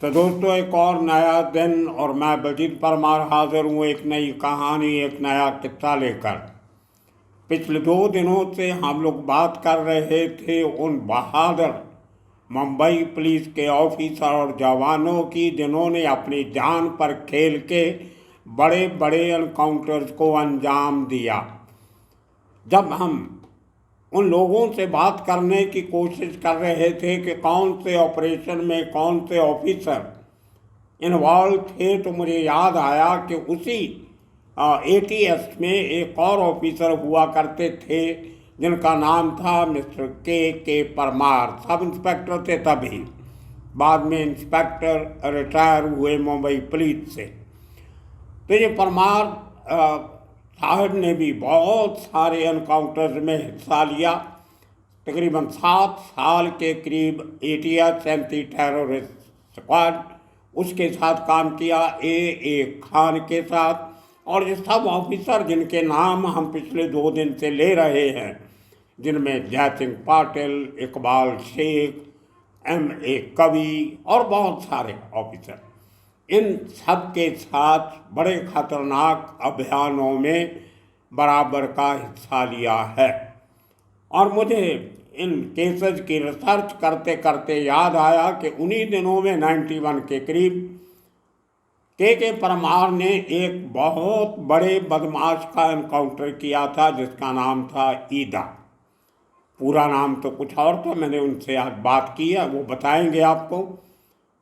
तो दोस्तों, एक और नया दिन और मैं बलजीत परमार हाजिर हूँ एक नई कहानी, एक नया किस्सा लेकर। पिछले 2 दिनों से हम लोग बात कर रहे थे उन बहादुर मुंबई पुलिस के ऑफिसर और जवानों की जिन्होंने अपनी जान पर खेल के बड़े बड़े एनकाउंटर्स को अंजाम दिया। जब हम उन लोगों से बात करने की कोशिश कर रहे थे कि कौन से ऑपरेशन में कौन से ऑफिसर इन्वॉल्व थे, तो मुझे याद आया कि उसी एटीएस में एक और ऑफिसर हुआ करते थे जिनका नाम था मिस्टर के परमार। सब इंस्पेक्टर थे तभी, बाद में इंस्पेक्टर रिटायर हुए मुंबई पुलिस से। तो ये परमार साहब ने भी बहुत सारे एनकाउंटर्स में हिस्सा लिया। तकरीबन 7 साल के करीब एटीएस एंटी टेररिस्ट स्क्वाड उसके साथ काम किया, ए खान के साथ। और ये सब ऑफिसर जिनके नाम हम पिछले 2 दिन से ले रहे हैं, जिनमें जय सिंह पाटिल, इकबाल शेख, M.A. कवि और बहुत सारे ऑफिसर, इन सब के साथ बड़े खतरनाक अभियानों में बराबर का हिस्सा लिया है। और मुझे इन केसेस की रिसर्च करते करते याद आया कि उन्हीं दिनों में 91 के करीब के परमार ने एक बहुत बड़े बदमाश का एनकाउंटर किया था जिसका नाम था ईदा। पूरा नाम तो कुछ और था, मैंने उनसे आज बात की है, वो बताएंगे आपको।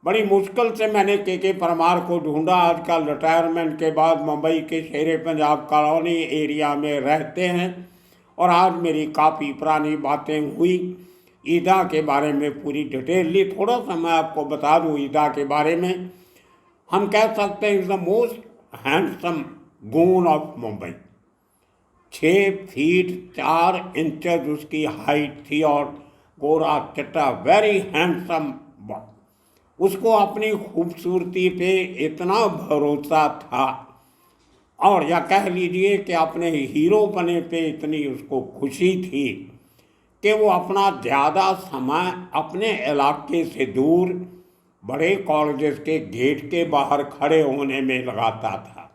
बड़ी मुश्किल से मैंने के परमार को ढूंढा। आजकल रिटायरमेंट के बाद मुंबई के शेरे पंजाब कॉलोनी एरिया में रहते हैं और आज मेरी काफ़ी पुरानी बातें हुई। ईदा के बारे में पूरी डिटेल ली। थोड़ा सा मैं आपको बता दूँ ईदा के बारे में। हम कह सकते हैं is the most handsome goon of Mumbai. 6 feet 4 inches उसकी हाइट थी और गोरा चिट्टा, वेरी हैंडसम। उसको अपनी खूबसूरती पे इतना भरोसा था, और या कह लीजिए कि अपने हीरो बने पे इतनी उसको खुशी थी कि वो अपना ज़्यादा समय अपने इलाके से दूर बड़े कॉलेजेस के गेट के बाहर खड़े होने में लगाता था।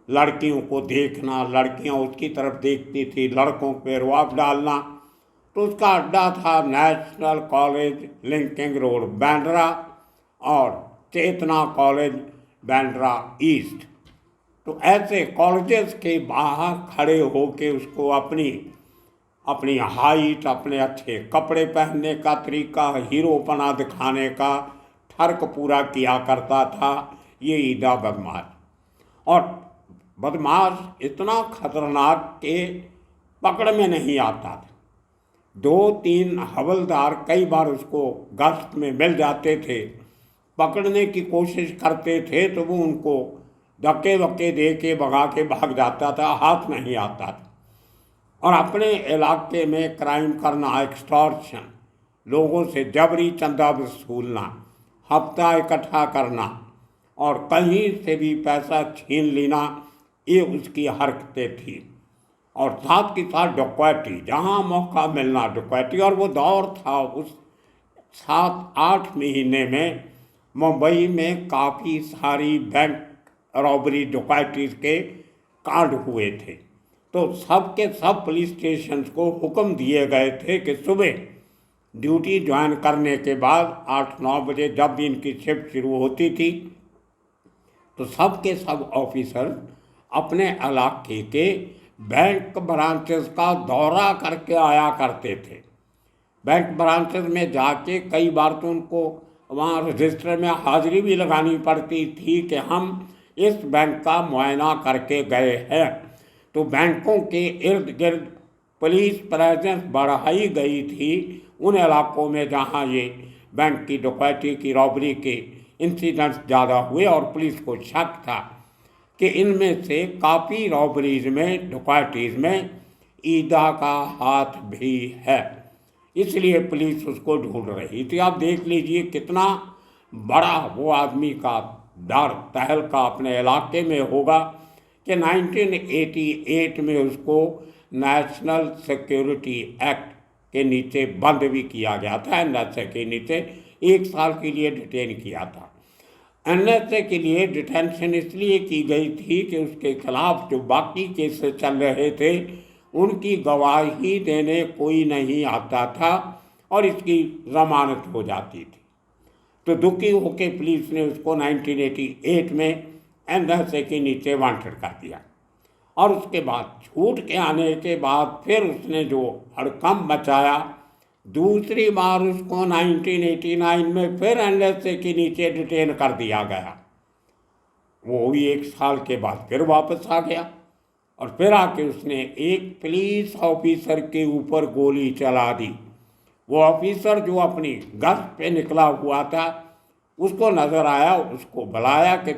लड़कियों को देखना, लड़कियां उसकी तरफ देखती थी, लड़कों पे रुआब डालना। तो उसका अड्डा था national college linking road Bandra और चेतना कॉलेज बांद्रा ईस्ट। तो ऐसे कॉलेजेस के बाहर खड़े होके उसको अपनी हाइट, अपने अच्छे कपड़े पहनने का तरीका, हीरोपना दिखाने का ठर्क पूरा किया करता था ये ईदा बदमाश। और बदमाश इतना खतरनाक के पकड़ में नहीं आता था। 2-3 हवलदार कई बार उसको गश्त में मिल जाते थे, पकड़ने की कोशिश करते थे तो वो उनको धक्के वक्के दे के भगा के भाग जाता था, हाथ नहीं आता था। और अपने इलाके में क्राइम करना, एक्सटॉर्शन, लोगों से जबरी चंदा वसूलना, हफ्ता इकट्ठा करना और कहीं से भी पैसा छीन लेना, ये उसकी हरकतें थी। और साथ ही साथ डकैती, जहाँ मौका मिलना डकैती। और वो दौर था उस 7-8 महीने में मुंबई में काफ़ी सारी बैंक रॉबरी डकैतीज़ के कांड हुए थे। तो सब के सब पुलिस स्टेशन को हुक्म दिए गए थे कि सुबह ड्यूटी ज्वाइन करने के बाद 8-9 बजे जब भी इनकी शिफ्ट शुरू होती थी, तो सब के सब ऑफिसर अपने इलाके के बैंक ब्रांचेस का दौरा करके आया करते थे। बैंक ब्रांचेस में जाके कई बार तो उनको वहाँ रजिस्टर में हाजिरी भी लगानी पड़ती थी कि हम इस बैंक का मुआयना करके गए हैं। तो बैंकों के इर्द गिर्द पुलिस प्रेजेंस बढ़ाई गई थी उन इलाकों में जहाँ ये बैंक की डकैती की, रॉबरी के इंसिडेंट्स ज़्यादा हुए और पुलिस को शक था कि इनमें से काफ़ी रॉबरीज में, डकैतीज़ में ईदा का हाथ भी है। इसलिए पुलिस उसको ढूंढ रही थी। आप देख लीजिए कितना बड़ा वो आदमी का डर तहलका अपने इलाके में होगा कि 1988 में उसको नेशनल सिक्योरिटी एक्ट के नीचे बंद भी किया गया था। एनएसए के नीचे 1 साल के लिए डिटेन किया था। एनएसए के लिए डिटेंशन इसलिए की गई थी कि उसके खिलाफ जो बाकी केसेस चल रहे थे उनकी गवाही देने कोई नहीं आता था और इसकी जमानत हो जाती थी। तो दुखी होकर पुलिस ने उसको 1988 में एनएसए के नीचे वांटेड कर दिया। और उसके बाद छूट के आने के बाद फिर उसने जो हड़कंप मचाया, दूसरी बार उसको 1989 में फिर एनएसए के नीचे डिटेन कर दिया गया। वो भी 1 साल के बाद फिर वापस आ गया और फिर आके उसने एक पुलिस ऑफिसर के ऊपर गोली चला दी। वो ऑफिसर जो अपनी गश्त पे निकला हुआ था, उसको नज़र आया, उसको बुलाया कि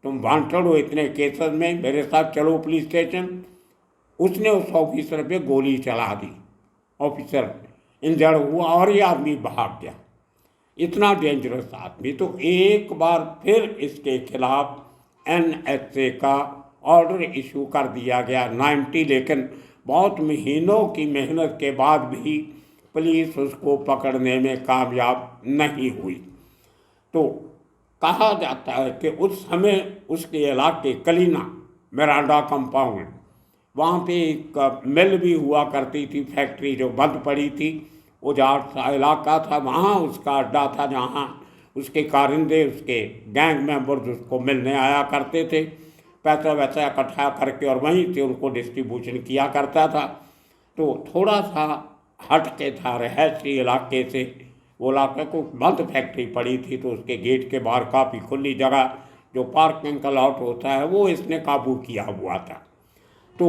तुम वांटेड हो इतने केसेस में, मेरे साथ चलो पुलिस स्टेशन। उसने उस ऑफिसर पे गोली चला दी, ऑफिसर इंजर्ड हुआ और ये आदमी भाग गया। इतना डेंजरस आदमी। तो एक बार फिर इसके खिलाफ एनएसए का ऑर्डर इशू कर दिया गया 90, लेकिन बहुत महीनों की मेहनत के बाद भी पुलिस उसको पकड़ने में कामयाब नहीं हुई। तो कहा जाता है कि उस समय उसके इलाके कलीना मिरांडा कंपाउंड, वहाँ पे एक मिल भी हुआ करती थी, फैक्ट्री जो बंद पड़ी थी, उजाड़ सा इलाका था, वहाँ उसका अड्डा था जहाँ उसके कारिंदे, उसके गैंग मेंबर्स उसको मिलने आया करते थे, पैसा वैसा इकट्ठा करके और वहीं से उनको डिस्ट्रीब्यूशन किया करता था। तो थोड़ा सा हट के था रहायशी इलाके से, वो इलाके को बंद फैक्ट्री पड़ी थी, तो उसके गेट के बाहर काफ़ी खुली जगह जो पार्किंग का लॉट होता है वो इसने काबू किया हुआ था। तो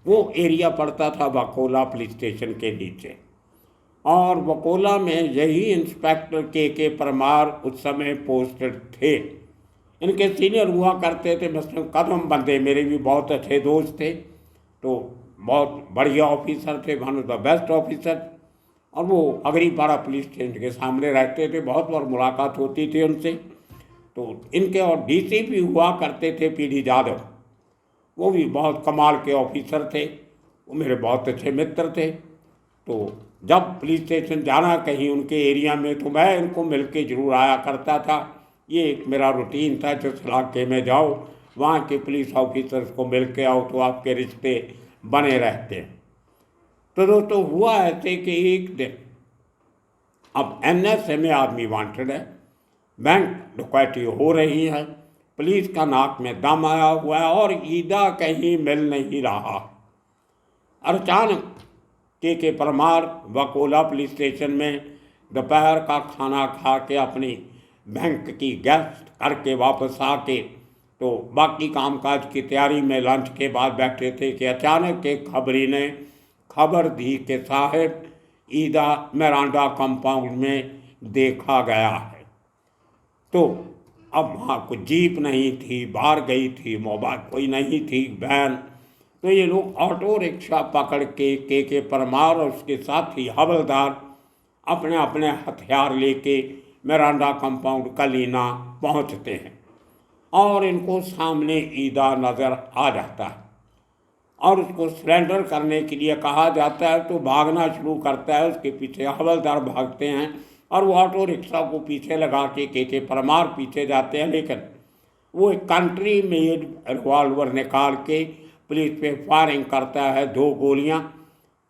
वो एरिया पड़ता था वकोला पुलिस स्टेशन के नीचे, और वकोला में यही इंस्पेक्टर के परमार उस समय पोस्टेड थे। इनके सीनियर हुआ करते थे मिस्टर कदम बंदे, मेरे भी बहुत अच्छे दोस्त थे, तो बहुत बढ़िया ऑफिसर थे, one of the best officer. और वो अगरीपाड़ा पुलिस स्टेशन के सामने रहते थे, बहुत बार मुलाकात होती थी उनसे। तो इनके और डीसीपी हुआ करते थे पीडी यादव, वो भी बहुत कमाल के ऑफिसर थे, वो मेरे बहुत अच्छे मित्र थे। तो जब पुलिस स्टेशन जाना कहीं उनके एरिया में तो मैं इनको मिल के जरूर आया करता था। ये एक मेरा रूटीन था, जिस इलाके में जाओ वहाँ के पुलिस ऑफिसर्स को मिल के आओ तो आपके रिश्ते बने रहते हैं। तो दोस्तों हुआ ऐसे कि एक दिन अब एनएसए में आदमी वांटेड है, बैंक डकैती हो रही है, पुलिस का नाक में दम आया हुआ है और ईदा कहीं मिल नहीं रहा। अचानक के परमार वकोला पुलिस स्टेशन में दोपहर का खाना खा के अपनी बैंक की गश्त करके वापस आके तो बाकी कामकाज की तैयारी में लंच के बाद बैठे थे कि अचानक एक खबरी ने खबर दी कि साहब ईदा मिरांडा कंपाउंड में देखा गया है। तो अब वहाँ कोई जीप नहीं थी, बाहर गई थी, मोबाइल कोई नहीं थी, वैन। तो ये लोग ऑटो रिक्शा पकड़ के परमार और उसके साथी हवलदार अपने अपने हथियार लेके मिरांडा कंपाउंड कलीना पहुँचते हैं और इनको सामने ईदा नज़र आ जाता है और उसको सरेंडर करने के लिए कहा जाता है। तो भागना शुरू करता है, उसके पीछे हवलदार भागते हैं और वो ऑटो रिक्शा को पीछे लगा के परमार पीछे जाते हैं। लेकिन वो एक कंट्री मेड रिवॉल्वर निकाल के पुलिस पे फायरिंग करता है 2 गोलियां,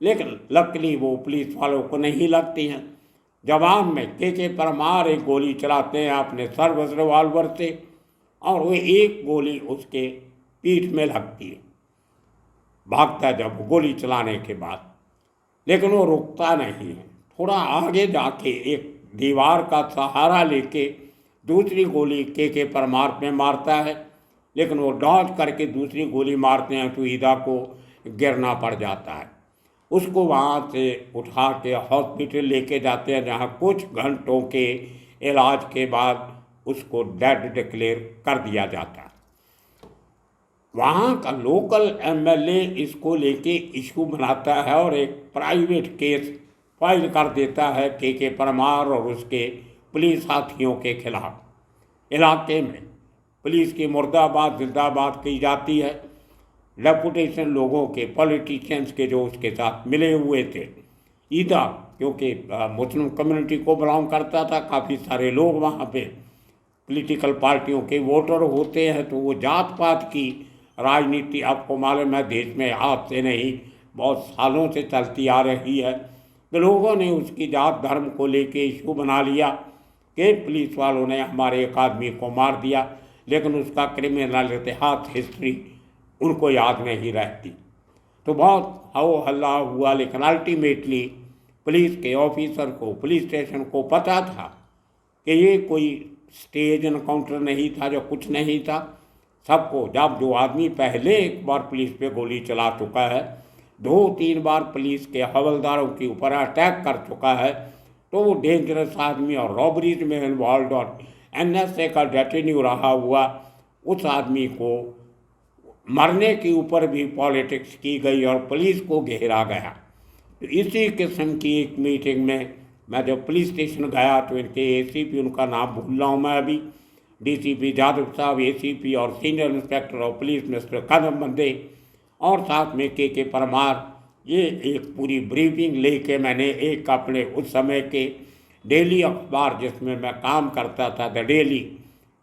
लेकिन लकीली वो पुलिस वालों को नहीं लगती हैं। जवाब में के परमार एक गोली चलाते हैं अपने सर्विस रिवॉल्वर से और वो एक गोली उसके पीठ में लगती है। भागता है जब गोली चलाने के बाद, लेकिन वो रुकता नहीं है। थोड़ा आगे जाके एक दीवार का सहारा लेके दूसरी गोली के परमार पे मारता है, लेकिन वो डॉज करके दूसरी गोली मारते हैं तो ईदा को गिरना पड़ जाता है। उसको वहाँ से उठा के हॉस्पिटल लेके जाते हैं, जहाँ कुछ घंटों के इलाज के बाद उसको डेड डिक्लेयर कर दिया जाता है। वहाँ का लोकल एमएलए इसको लेके इशू बनाता है और एक प्राइवेट केस फाइल कर देता है के परमार और उसके पुलिस साथियों के खिलाफ। इलाके में पुलिस की मुर्दाबाद जिंदाबाद की जाती है। रेपुटेशन लोगों के, पॉलिटिशियंस के जो उसके साथ मिले हुए थे, ईदा क्योंकि मुस्लिम कम्युनिटी को बिलोंग करता था, काफ़ी सारे लोग वहाँ पे, पॉलिटिकल पार्टियों के वोटर होते हैं, तो वो जात पात की राजनीति आपको मालूम है देश में आज से नहीं बहुत सालों से चलती आ रही है। तो लोगों ने उसकी जात धर्म को लेके इशू बना लिया कि पुलिस वालों ने हमारे एक आदमी को मार दिया, लेकिन उसका क्रिमिनल इतिहास हिस्ट्री उनको याद नहीं रहती। तो बहुत हो हल्ला हुआ, लेकिन अल्टीमेटली पुलिस के ऑफिसर को, पुलिस स्टेशन को पता था कि ये कोई स्टेज एनकाउंटर नहीं था, जो कुछ नहीं था। सबको, जब जो आदमी पहले एक बार पुलिस पे गोली चला चुका है, 2-3 बार पुलिस के हवलदारों के ऊपर अटैक कर चुका है, तो वो डेंजरस आदमी और रॉबरीज में इन्वॉल्व और NSA का डेटेन्यू रहा हुआ उस आदमी को मरने के ऊपर भी पॉलिटिक्स की गई और पुलिस को घेरा गया। तो इसी किस्म की एक मीटिंग में मैं जब पुलिस स्टेशन गया तो इनके ACP, उनका नाम भूल रहा हूँ मैं अभी, DCP जादव साहब, ACP और senior inspector of police mister Kadam बंदे और साथ में के परमार, ये एक पूरी ब्रीफिंग लेके मैंने एक अपने उस समय के डेली अखबार जिसमें मैं काम करता था, द डेली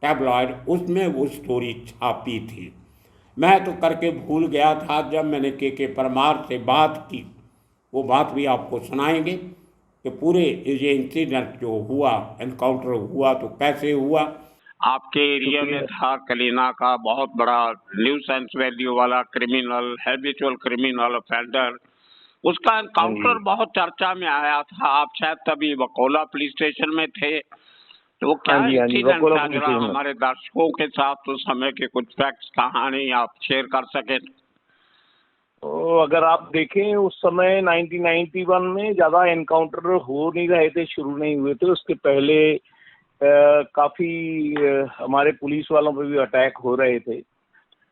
टैबलॉयड, उसमें वो स्टोरी छापी थी। मैं तो करके भूल गया था। जब मैंने के परमार से बात की, वो बात भी आपको सुनाएंगे कि पूरे ये इंसिडेंट जो हुआ, एनकाउंटर हुआ, तो कैसे हुआ। आपके एरिया में था कलीना का बहुत बड़ा न्यूसेंस वैल्यू वाला क्रिमिनल, हैबिचुअल क्रिमिनल ऑफेंडर, उसका एनकाउंटर बहुत चर्चा में आया था। आप शायद तभी बकोला पुलिस स्टेशन में थे, तो क्या इंसिडेंट था, जरा हमारे दर्शकों के साथ उस समय के कुछ फैक्ट्स, कहानी आप शेयर कर सकें। तो अगर आप देखें उस समय 1991 में ज़्यादा एनकाउंटर हो नहीं रहे थे, शुरू नहीं हुए थे। उसके पहले काफ़ी हमारे पुलिस वालों पे भी अटैक हो रहे थे।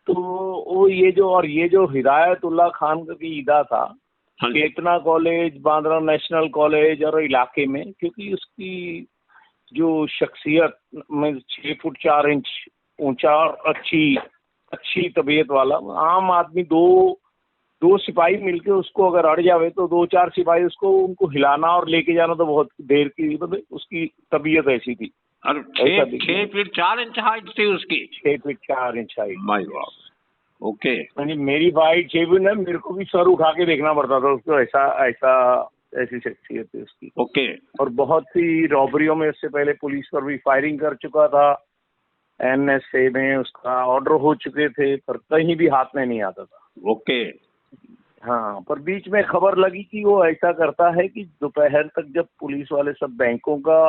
तो वो ये जो हिदायतुल्लाह खान का ईदा था, चेतना कॉलेज, बांद्रा नेशनल कॉलेज और इलाके में, क्योंकि उसकी जो शख्सियत में 6 फुट 4 इंच ऊंचा और अच्छी तबीयत वाला आम आदमी, दो सिपाही मिलके उसको अगर अड़ जावे तो 2-4 सिपाही उनको हिलाना और लेके जाना तो बहुत देर की, मतलब उसकी तबीयत ऐसी थी। और 6 फीट 4 इंच हाइट थी उसकी। 6 feet 4 inch height. My God. Okay. मेरी हाइट 6 फीट है, मेरे को भी सर उठा के देखना पड़ता था उसको, ऐसी शख्सियत थी उसकी। ओके। और बहुत सी रॉबरियों में उससे पहले पुलिस पर भी फायरिंग कर चुका था। NSA में उसका ऑर्डर हो चुके थे, पर कहीं भी हाथ में नहीं आता था। ओके। हाँ, पर बीच में खबर लगी कि वो ऐसा करता है कि दोपहर तक जब पुलिस वाले सब बैंकों का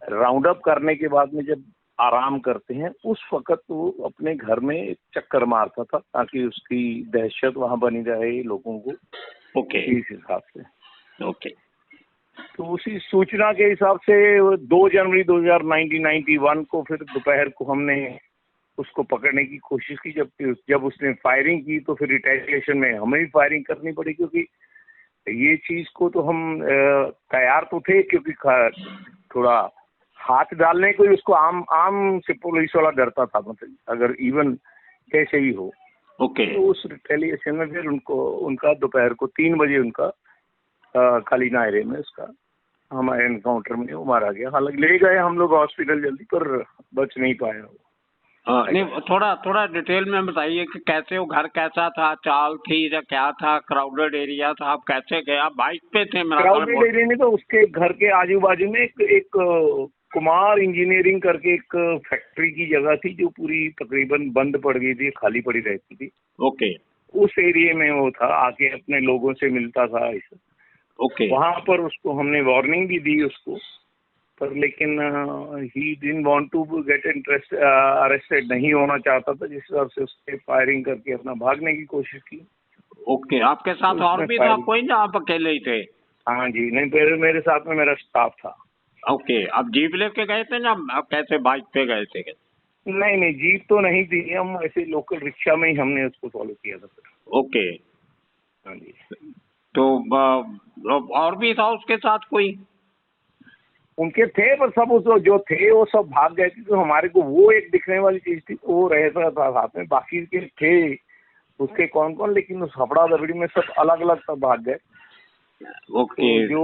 राउंड अप करने के बाद में जब आराम करते हैं, उस वक्त वो अपने घर में एक चक्कर मारता था ताकि उसकी दहशत वहां बनी रहे लोगों को। ओके। इस हिसाब से। ओके। तो उसी सूचना के हिसाब से 2 जनवरी 1991 को फिर दोपहर को हमने उसको पकड़ने की कोशिश की। जब उसने फायरिंग की तो फिर रिटेलिएशन में हमें भी फायरिंग करनी पड़ी, क्योंकि ये चीज को तो हम तैयार तो थे, क्योंकि थोड़ा हाथ डालने को ही उसको आम से पुलिस वाला डरता था, मतलब अगर इवन कैसे ही हो। ओके। तो उस रिटेलिएशन में फिर उनका दोपहर को 3 बजे उनका कलीना एरिया में उसका हमारे एनकाउंटर में वो मारा गया। हालांकि ले गए हम लोग हॉस्पिटल जल्दी, पर बच नहीं पाया वो। नहीं, थोड़ा डिटेल में बताइए कि कैसे वो घर कैसा था, चाल थी या क्या था, क्राउडेड एरिया था, आप कैसे गए, आप बाइक पे थे? क्राउडेड एरिया नहीं, तो उसके घर के आजू बाजू में एक कुमार इंजीनियरिंग करके एक फैक्ट्री की जगह थी जो पूरी तकरीबन बंद पड़ गई थी, खाली पड़ी रहती थी। ओके। उस एरिया में वो था, आके अपने लोगों से मिलता था ऐसा। ओके। वहां पर उसको हमने वार्निंग भी दी उसको, पर लेकिन he didn't want to get arrested, नहीं होना चाहता था, जिस हिसाब से उसने फायरिंग करके अपना भागने की कोशिश की। ओके। आपके साथ तो और भी था कोई, ना आप अकेले ही थे? हाँ जी, नहीं, मेरे साथ में मेरा स्टाफ था। ओके। आप जीप लेके गए थे ना, आप कैसे बाइक पे गए थे? नहीं, जीप तो नहीं थी, हम ऐसे लोकल रिक्शा में ही हमने उसको फॉलो किया था फिर। ओके। हाँ जी। तो और भी था उसके साथ कोई? उनके थे, पर सब उस जो थे वो सब भाग गए थे। तो हमारे को वो एक दिखने वाली चीज थी, तो वो रहता था साथ में, बाकी के थे उसके कौन, लेकिन उस हफड़ा दबड़ी में सब अलग अलग सब भाग गए। ओके। तो जो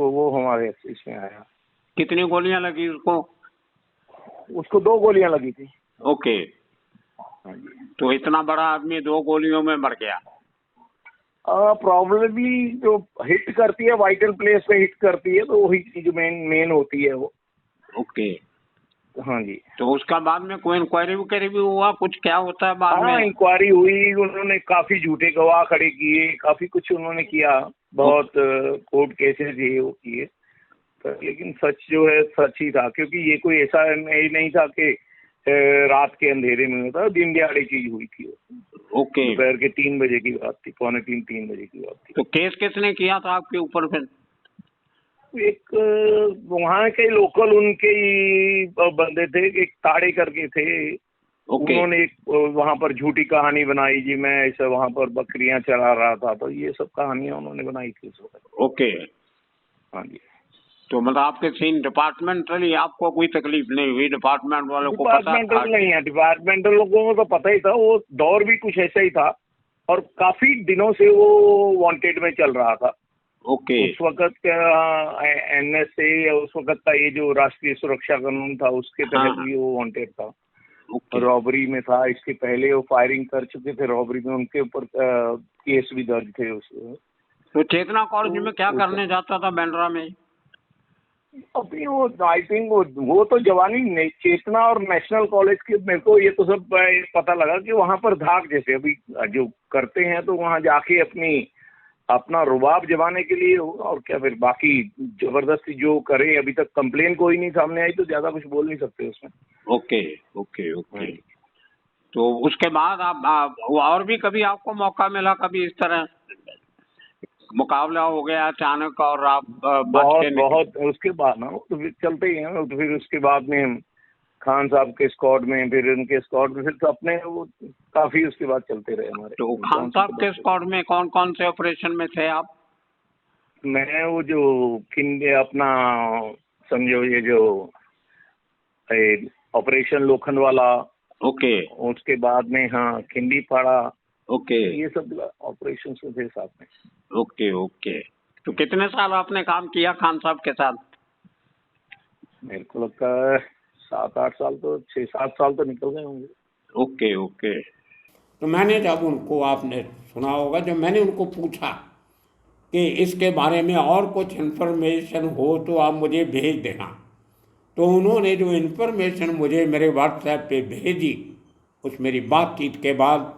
वो हमारे इसमें आया। कितनी गोलियां लगी उसको? उसको 2 गोलियां लगी थी। ओके, हाँ जी। तो इतना बड़ा आदमी 2 गोलियों में मर गया। प्रॉब्लली जो हिट करती है वाइटल प्लेस पे हिट करती है, तो वही चीज मेन होती है वो। ओके, हाँ जी। तो उसका बाद में कोई इंक्वायरी वगैरह भी हुआ, कुछ क्या होता है बाद हाँ, में? इंक्वायरी हुई, उन्होंने काफी झूठे गवाह खड़े किए, काफी कुछ उन्होंने किया, बहुत कोर्ट केसेस ये वो किए, लेकिन सच जो है सच ही था, क्योंकि ये कोई ऐसा नहीं था कि रात के अंधेरे में होता, दिन दिहाड़े चीज हुई थी। ओके, दोपहर के 3 बजे की बात थी, 2:45-3 बजे की बात थी। तो केस किसने किया था आपके ऊपर फिर? एक वहाँ के लोकल उनके ही बंदे थे, एक ताड़े करके थे। ओके, उन्होंने एक वहाँ पर झूठी कहानी बनाई जी, मैं ऐसा वहाँ पर बकरियां चरा रहा था, तो ये सब कहानियां उन्होंने बनाई थी उस वक्त। ओके, हाँ जी। तो मतलब आपके सीन डिपार्टमेंटली आपको कोई तकलीफ नहीं हुई? डिपार्टमेंट वालों को पता था? डिपार्टमेंटल नहीं है, डिपार्टमेंटल लोगों को तो पता ही था, वो दौर भी कुछ ऐसा ही था, और काफी दिनों से वो वांटेड में चल रहा था। ओके, उस वक्त NSA या उस वक्त का ये जो राष्ट्रीय सुरक्षा कानून था, उसके तहत हाँ, भी वो वांटेड था। ओके, रॉबरी में था, इसके पहले वो फायरिंग कर चुके थे रॉबरी में, उनके ऊपर केस भी दर्ज थे उसमें। तो चेतना कॉलेज में क्या तो करने जाता था बैंड्रा में? अभी वो आई थिंक वो तो जवानी चेतना और नेशनल कॉलेज के, मेरे को ये तो सब पता लगा कि वहाँ पर धाक जैसे अभी जो करते हैं, तो वहाँ जाके अपना रुबाब जमाने के लिए होगा, और क्या। फिर बाकी जबरदस्ती जो करे, अभी तक कंप्लेन कोई नहीं सामने आई, तो ज्यादा कुछ बोल नहीं सकते उसमें। ओके, ओके, ओके, तो उसके बाद आप और भी कभी आपको मौका मिला, कभी इस तरह मुकाबला हो गया अचानक और आप बच के बहुत उसके बाद ना, तो फिर चलते ही हैं, तो फिर उसके बाद में हम खान साहब के स्क्वाड में, फिर उनके स्क्वाड में, फिर तो अपने वो काफी उसके बाद चलते रहे हमारे। तो खान साहब के स्क्वाड में कौन कौन से ऑपरेशन में थे आप? मैं वो जो अपना समझो, ये जो ऑपरेशन लोखंड वाला, ओके, उसके बाद में हाँ खिंडी पाड़ा, ओके, ये सब ऑपरेशन थे साथ में। ओके, ओके, तो कितने साल आपने काम किया खान साहब के साथ? मेरे को लगता है 7-8 साल, तो 6-7 साल तो निकल गए होंगे। ओके, ओके, तो मैंने जब उनको, आपने सुना होगा, जब मैंने उनको पूछा कि इसके बारे में और कुछ इन्फॉर्मेशन हो तो आप मुझे भेज देना, तो उन्होंने जो इन्फॉर्मेशन मुझे मेरे व्हाट्सएप पे भेजी, उस मेरी बातचीत के बाद,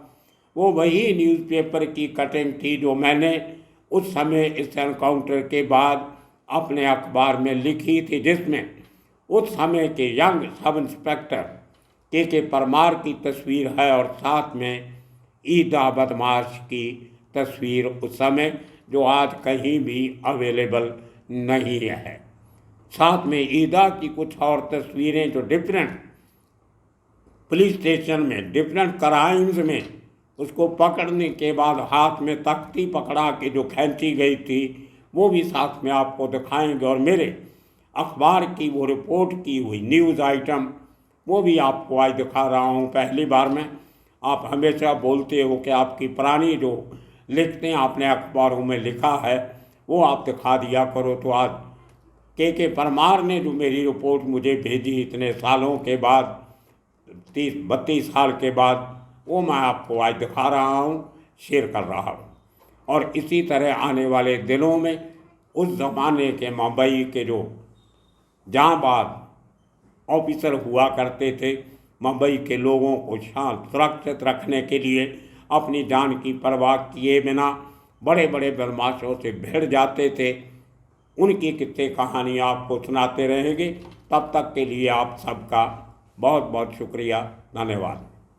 वो वही न्यूज़पेपर की कटिंग थी जो मैंने उस समय इस एनकाउंटर के बाद अपने अखबार में लिखी थी, जिसमें उस समय के यंग सब इंस्पेक्टर के परमार की तस्वीर है, और साथ में ईदा बदमाश की तस्वीर उस समय, जो आज कहीं भी अवेलेबल नहीं है। साथ में ईदा की कुछ और तस्वीरें जो डिफरेंट पुलिस स्टेशन में डिफरेंट क्राइम्स में उसको पकड़ने के बाद हाथ में तख्ती पकड़ा के जो खींची गई थी, वो भी साथ में आपको दिखाएंगे, और मेरे अखबार की वो रिपोर्ट की हुई न्यूज़ आइटम, वो भी आपको आज दिखा रहा हूँ पहली बार में। आप हमेशा बोलते हो कि आपकी पुरानी जो लिखते हैं, आपने अखबारों में लिखा है, वो आप दिखा दिया करो। तो आज के परमार ने जो मेरी रिपोर्ट मुझे भेजी इतने सालों के बाद, 30-32 साल के बाद, वो मैं आपको आज दिखा रहा हूँ, शेयर कर रहा हूँ। और इसी तरह आने वाले दिनों में उस ज़माने के मुंबई के जो जांबाज ऑफिसर हुआ करते थे, मुंबई के लोगों को शांत सुरक्षित रखने के लिए अपनी जान की परवाह किए बिना बड़े बड़े बदमाशों से भिड़ जाते थे, उनकी कितने कहानी आपको सुनाते रहेंगे। तब तक के लिए आप सबका बहुत बहुत शुक्रिया, धन्यवाद।